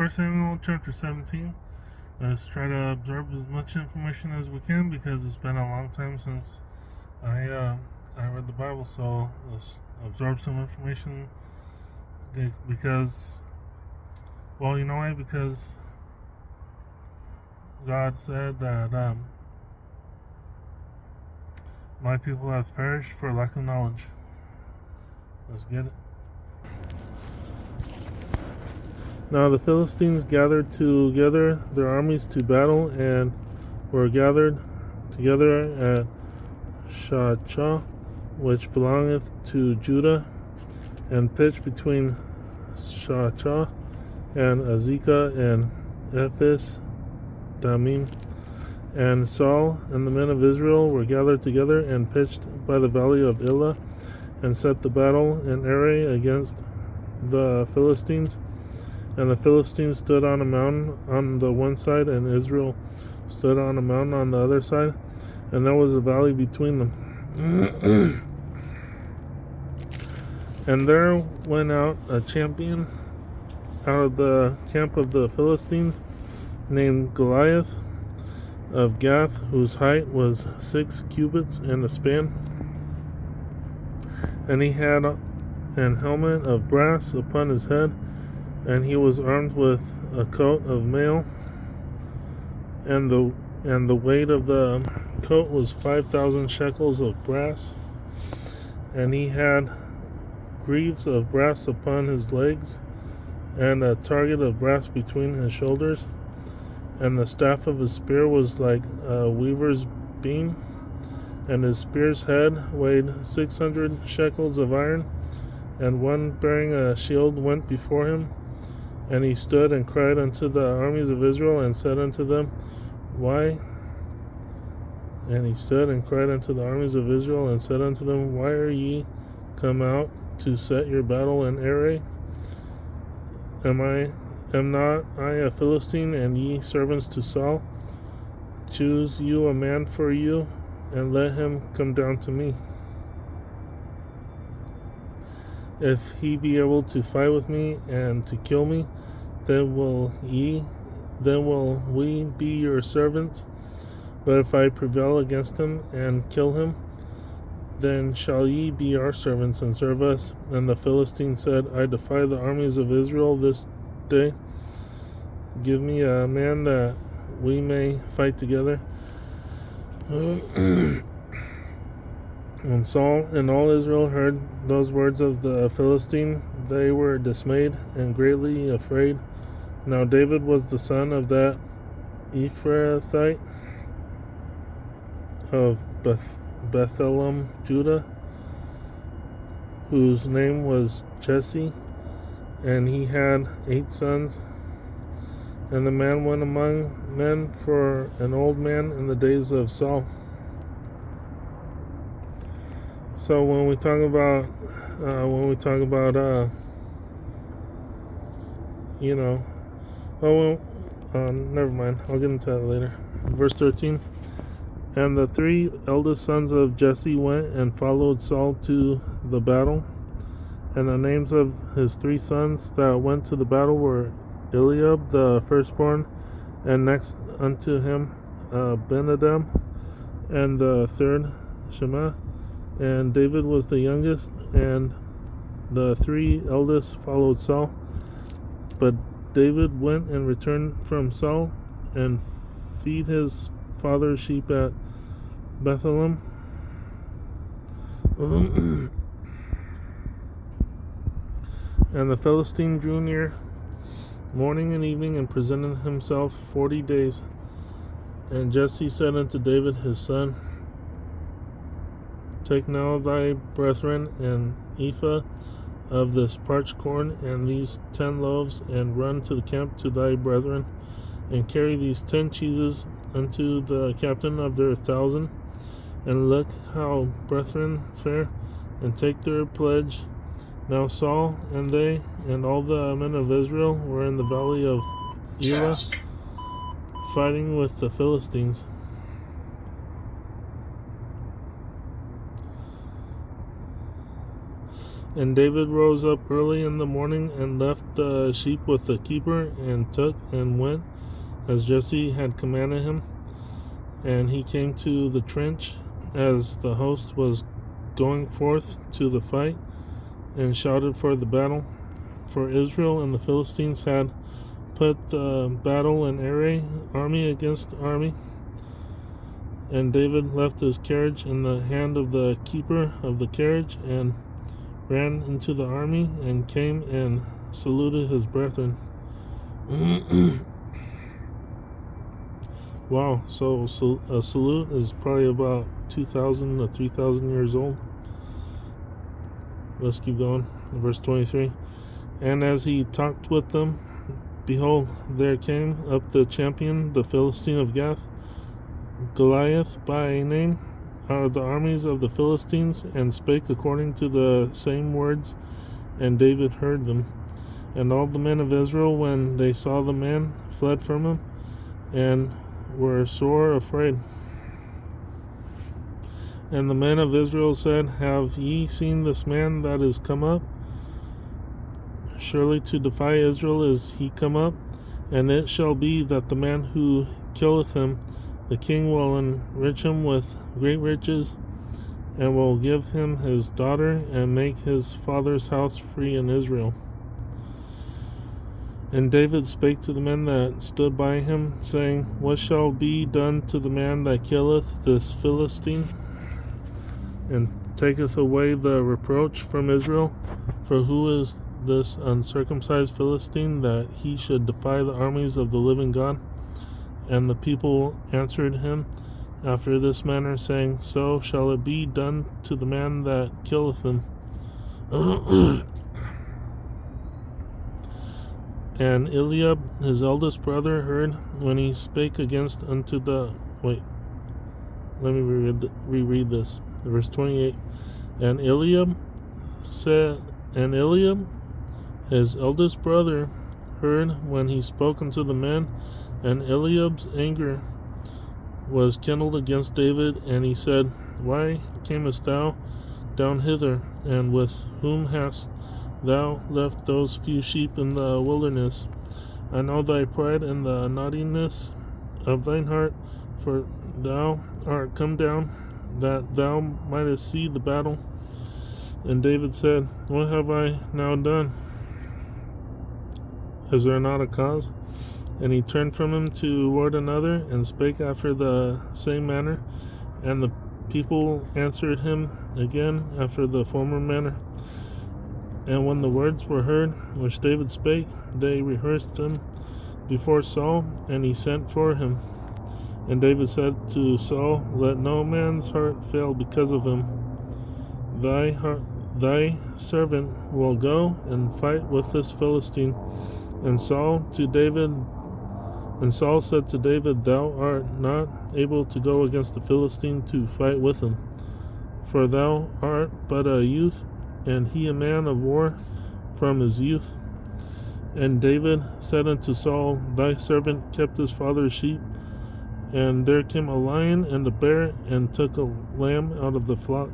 1 Samuel chapter 17. Let's try to absorb as much information as we can because it's been a long time since I read the Bible. So let's absorb some information because, well, you know why? Because God said that my people have perished for lack of knowledge. Let's get it. Now the Philistines gathered together their armies to battle, and were gathered together at Shachah, which belongeth to Judah, and pitched between Shachah and Azekah and Ephes Damim. And Saul and the men of Israel were gathered together and pitched by the valley of Elah, and set the battle in array against the Philistines. And the Philistines stood on a mountain on the one side, and Israel stood on a mountain on the other side, and there was a valley between them. And there went out a champion out of the camp of the Philistines, named Goliath of Gath, whose height was 6 cubits and a span. And he had an helmet of brass upon his head, and he was armed with a coat of mail, and the weight of the coat was 5,000 shekels of brass. And he had greaves of brass upon his legs, and a target of brass between his shoulders. And the staff of his spear was like a weaver's beam, and his spear's head weighed 600 shekels of iron. And one bearing a shield went before him. And he stood and cried unto the armies of Israel, and said unto them, Why? And he stood and cried unto the armies of Israel, and said unto them, Why are ye come out to set your battle in array? Am not I a Philistine, and ye servants to Saul? Choose you a man for you, and let him come down to me. If he be able to fight with me and to kill me, then will we be your servants. But if I prevail against him and kill him, then shall ye be our servants and serve us. And the Philistine said, I defy the armies of Israel this day. Give me a man that we may fight together. When Saul and all Israel heard those words of the Philistine, they were dismayed and greatly afraid. Now David was the son of that Ephrathite of Bethlehem, Judah, whose name was Jesse, and he had 8 sons. And the man went among men for an old man in the days of Saul. So when we talk about never mind. I'll get into that later. Verse 13. And the 3 eldest sons of Jesse went and followed Saul to the battle. And the names of his 3 sons that went to the battle were Eliab the firstborn, and next unto him Benadab, and the third Shema. And David was the youngest, and the 3 eldest followed Saul. But David went and returned from Saul, and feed his father's sheep at Bethlehem. And the Philistine drew near morning and evening, and presented himself 40 days. And Jesse said unto David his son, Take now thy brethren an ephah of this parched corn, and these 10 loaves, and run to the camp to thy brethren, and carry these 10 cheeses unto the captain of their 1,000, and look how brethren fare, and take their pledge. Now Saul and they and all the men of Israel were in the valley of Elah, fighting with the Philistines. And David rose up early in the morning and left the sheep with the keeper, and took and went as Jesse had commanded him. And he came to the trench as the host was going forth to the fight, and shouted for the battle. For Israel and the Philistines had put the battle in array, army against army. And David left his carriage in the hand of the keeper of the carriage, and ran into the army, and came and saluted his brethren. Wow, so a salute is probably about 2,000 to 3,000 years old. Let's keep going. Verse 23. And as he talked with them, behold, there came up the champion, the Philistine of Gath, Goliath by name, out of the armies of the Philistines, and spake according to the same words, and David heard them. And all the men of Israel, when they saw the man, fled from him, and were sore afraid. And the men of Israel said, Have ye seen this man that is come up? Surely to defy Israel is he come up, and it shall be that the man who killeth him, the king will enrich him with great riches, and will give him his daughter, and make his father's house free in Israel. And David spake to the men that stood by him, saying, What shall be done to the man that killeth this Philistine, and taketh away the reproach from Israel? For who is this uncircumcised Philistine, that he should defy the armies of the living God? And the people answered him after this manner, saying, So shall it be done to the man that killeth him. And Eliab, his eldest brother, heard when he spake against unto the... Wait, let me reread this. Verse 28. And Eliab, his eldest brother, heard when he spoke unto the men, and Eliab's anger was kindled against David, and he said, Why camest thou down hither, and with whom hast thou left those few sheep in the wilderness? I know thy pride and the naughtiness of thine heart, for thou art come down, that thou mightest see the battle. And David said, What have I now done? Is there not a cause? And he turned from him toward another, and spake after the same manner. And the people answered him again after the former manner. And when the words were heard which David spake, they rehearsed them before Saul, and he sent for him. And David said to Saul, Let no man's heart fail because of him. Thy servant will go and fight with this Philistine. And Saul said to David, Thou art not able to go against the Philistine to fight with him, for thou art but a youth, and he a man of war from his youth. And David said unto Saul, Thy servant kept his father's sheep, and there came a lion and a bear, and took a lamb out of the flock.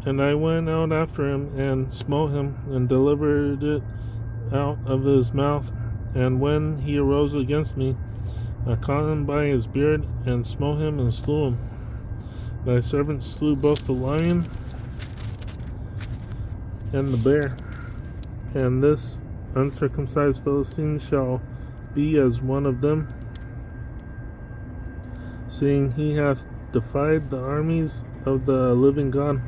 And I went out after him, and smote him, and delivered it out of his mouth. And when he arose against me, I caught him by his beard, and smote him, and slew him. Thy servant slew both the lion and the bear, and this uncircumcised Philistine shall be as one of them, seeing he hath defied the armies of the living God.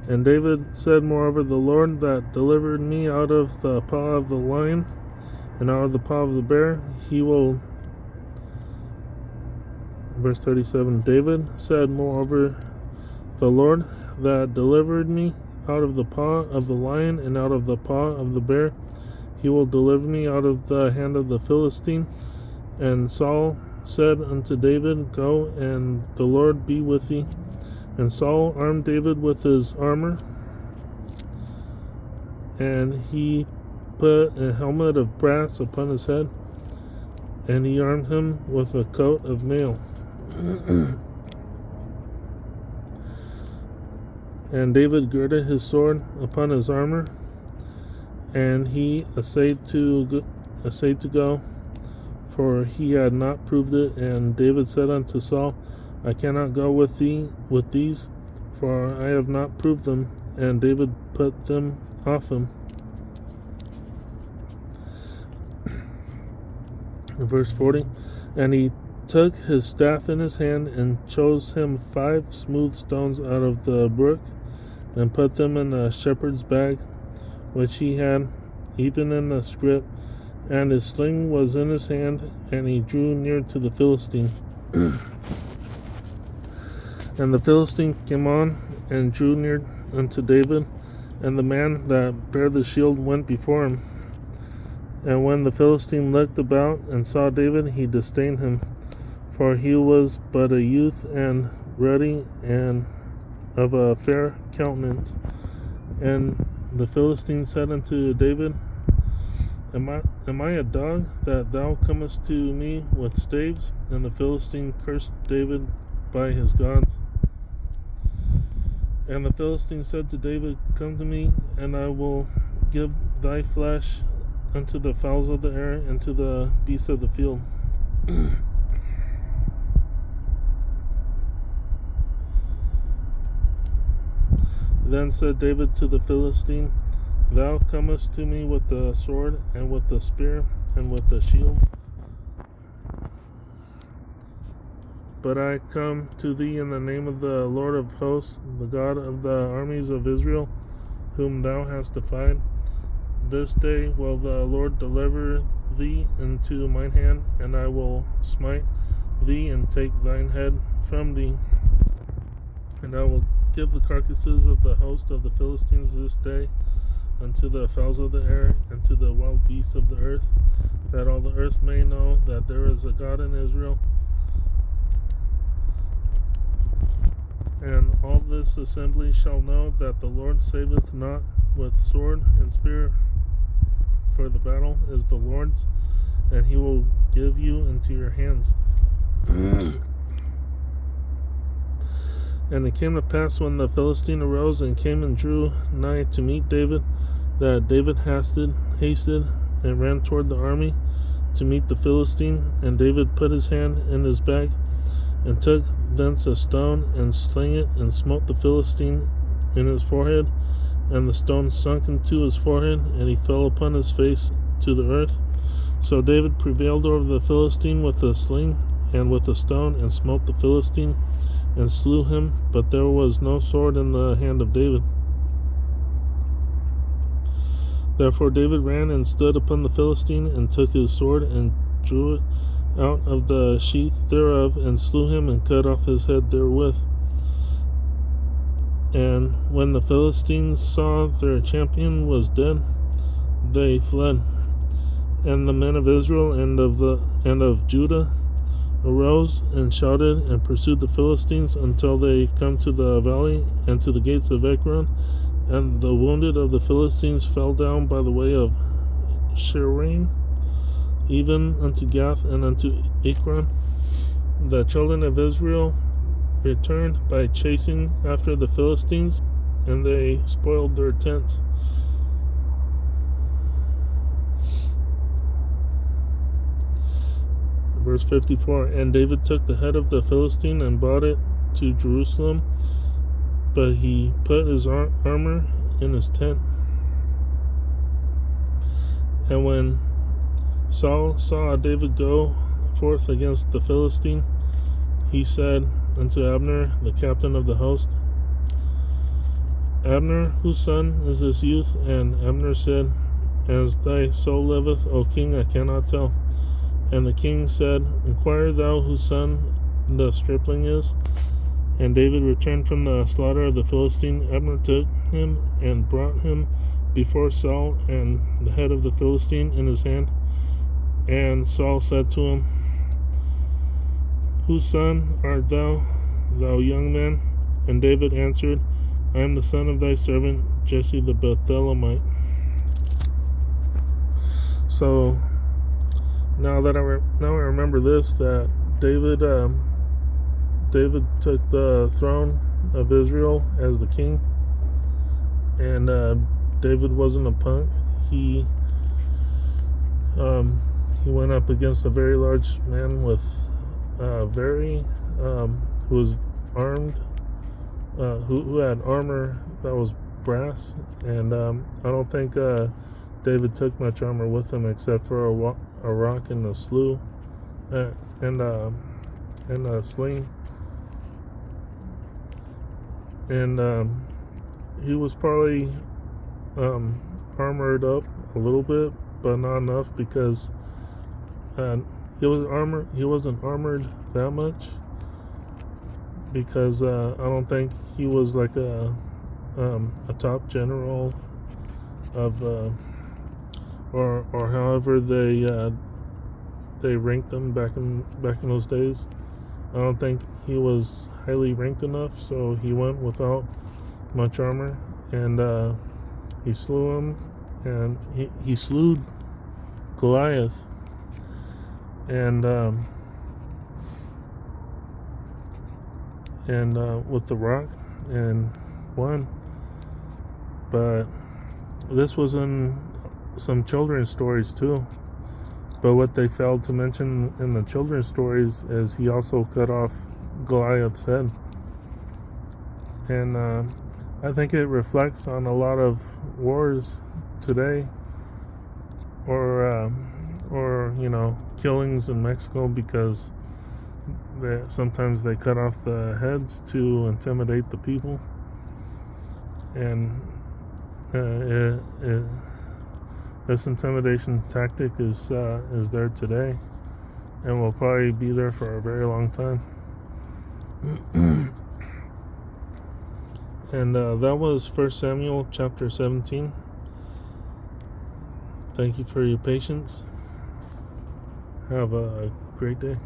And David said, Moreover, the Lord that delivered me out of the paw of the lion and out of the paw of the bear, he will... Verse 37, David said, Moreover, the Lord that delivered me out of the paw of the lion and out of the paw of the bear, he will deliver me out of the hand of the Philistine. And Saul said unto David, Go, and the Lord be with thee. And Saul armed David with his armor, and he put a helmet of brass upon his head, and he armed him with a coat of mail. And David girded his sword upon his armor, and he essayed to go, for he had not proved it. And David said unto Saul, I cannot go with thee with these, for I have not proved them. And David put them off him. Verse 40, and he took his staff in his hand, and chose him 5 smooth stones out of the brook, and put them in a shepherd's bag, which he had, even in a scrip, and his sling was in his hand, and he drew near to the Philistine. And the Philistine came on, and drew near unto David, and the man that bare the shield went before him. And when the Philistine looked about and saw David, he disdained him, for he was but a youth, and ruddy, and of a fair countenance. And the Philistine said unto David, Am I a dog, that thou comest to me with staves? And the Philistine cursed David by his gods. And the Philistine said to David, Come to me, and I will give thy flesh unto the fowls of the air, and to the beasts of the field. Then said David to the Philistine, Thou comest to me with the sword, and with the spear, and with the shield. But I come to thee in the name of the Lord of hosts, the God of the armies of Israel, whom thou hast defied. This day will the Lord deliver thee into mine hand, and I will smite thee, and take thine head from thee. And I will give the carcasses of the host of the Philistines this day unto the fowls of the air, and to the wild beasts of the earth, that all the earth may know that there is a God in Israel. And all this assembly shall know that the Lord saveth not with sword and spear, for the battle is the Lord's, and he will give you into your hands. And it came to pass, when the Philistine arose and came and drew nigh to meet David, that David hasted and ran toward the army to meet the Philistine. And David put his hand in his bag, and took thence a stone, and slang it, and smote the Philistine in his forehead. And the stone sunk into his forehead, and he fell upon his face to the earth. So David prevailed over the Philistine with a sling and with a stone, and smote the Philistine, and slew him. But there was no sword in the hand of David. Therefore David ran and stood upon the Philistine, and took his sword, and drew it out of the sheath thereof, and slew him, and cut off his head therewith. And when the Philistines saw their champion was dead, they fled. And the men of Israel and of Judah arose and shouted, and pursued the Philistines until they come to the valley, and to the gates of Ekron. And the wounded of the Philistines fell down by the way of Sheraim, even unto Gath, and unto Ekron. The children of Israel returned by chasing after the Philistines, and they spoiled their tents. Verse 54, and David took the head of the Philistine, and brought it to Jerusalem, but he put his armor in his tent. And when Saul saw David go forth against the Philistine, he said unto Abner, the captain of the host, Abner, whose son is this youth? And Abner said, As thy soul liveth, O king, I cannot tell. And the king said, Inquire thou whose son the stripling is. And David returned from the slaughter of the Philistine. Abner took him and brought him before Saul, and the head of the Philistine in his hand. And Saul said to him, Whose son art thou, thou young man? And David answered, I am the son of thy servant Jesse the Bethlehemite. So now I remember this, that David took the throne of Israel as the king, and David wasn't a punk. He went up against a very large man with who was armed, who had armor that was brass, and I don't think David took much armor with him except for a rock and a slough, and a sling, and he was probably armored up a little bit, but not enough, because he wasn't armored that much, because I don't think he was like a top general of or however they ranked them back in those days. I don't think he was highly ranked enough, so he went without much armor, and he slew him, and he slew Goliath, and with the rock, and won. But this was in some children's stories too. But what they failed to mention in the children's stories is he also cut off Goliath's head. And I think it reflects on a lot of wars today, or killings in Mexico, because sometimes they cut off the heads to intimidate the people, and this intimidation tactic is there today, and will probably be there for a very long time. And that was 1 Samuel chapter 17. Thank you for your patience. Have a great day.